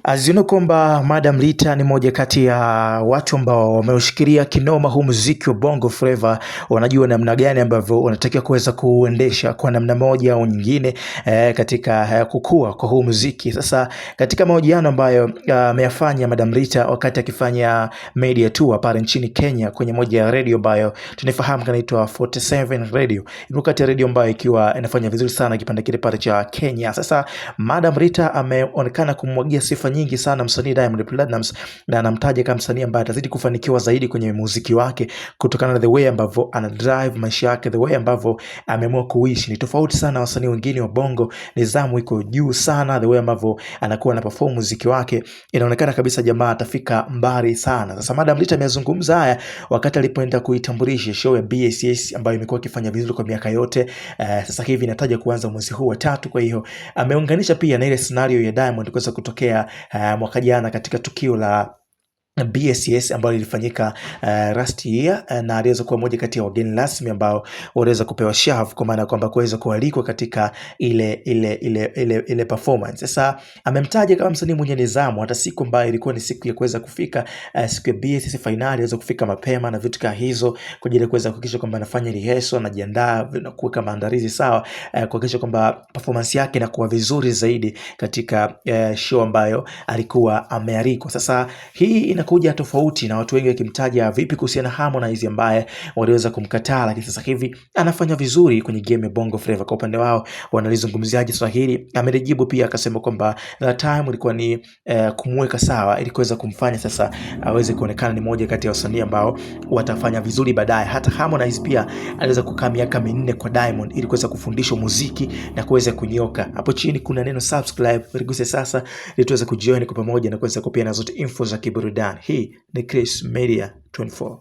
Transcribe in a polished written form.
As you know kwamba Madam Rita ni moja kati ya watu ambao wameushikilia kinoma huu muziki wa Bongo Flava. Wanajua namna gani ambavyo wanatakiwa kuweza kuendesha kwa namna moja au nyingine katika kukua kwa huu muziki. Sasa katika mahojiano ambayo ameyafanya Madam Rita wakati akifanya media tour pale nchini Kenya kwenye moja ya radio ambayo tunafahamu kanaitwa 47 Radio. Iko kati ya radio ambayo ikiwa inafanya vizuri sana kipande kile pale cha Kenya. Sasa Madam Rita ameonekana kumwagia sifa nyingi sana msanii Diamond Platnumz, na anamtaja kama msanii ambaye atazidi kufanikiwa zaidi kwenye muziki wake kutokana na the way ambavyo ana drive maisha yake, the way ambavyo ameamua kuishi. Ni tofauti sana wasanii wengine wa Bongo, nidhamu iko juu sana, the way ambavyo anakuwa na perform muziki wake inaonekana kabisa jamaa atafika mbali sana. Sasa Madam Rita amezungumza haya wakati alipoenda kuitambulisha show ya BSS ambayo imekuwa ikifanya vizuri kwa miaka yote. Sasa hivi inataja kuanza mwezi huu wa 3, kwa hiyo ameunganisha pia na ile scenario ya Diamond kuweza kutokea mwaka jana katika tukio la BSS ambalo lilifanyika last year, na aliweza kuwa moja kati ya wageni rasmi ambao waliweza kupewa shavu, kwa maana kwamba kuweza kualikwa katika ile performance. Sasa amemtaja kama msanii mwenye nidhamu, hata siku ambayo ilikuwa ni siku ya kuweza kufika siku ya BSS finali aliweza kufika mapema na vitu kama hizo kwa ajili ya kuweza kuhakikisha kwamba anafanya rehearsal, anajiandaa na kuweka maandalizi sawa, kuhakikisha kwamba performance yake inakuwa vizuri zaidi katika show ambayo alikuwa amealikwa. Sasa hii kuja tofauti na watu wengi wakimtaja vipi kuhusiana na Harmonize ambaye waliweza kumkataa, lakini sasa hivi anafanya vizuri kwenye game ya Bongo Flava. Kwa upande wao wanalizungumziaje swala hili? Amejibu pia akasema kwamba the time ilikuwa ni kumweka sawa ili kuweza kumfanya sasa aweze kuonekana ni moja kati ya wasanii ambao watafanya vizuri baadaye. Hata Harmonize pia aliweza kukaa miaka 4 kwa Diamond ili kuweza kufundishwa muziki na kuweza kunyoka. Hapo chini kuna neno subscribe, riguse sasa ili tuweze kujoin kwa pamoja na kuweza kupeana zote info za kiburudani. Hii ni Chris Media 24.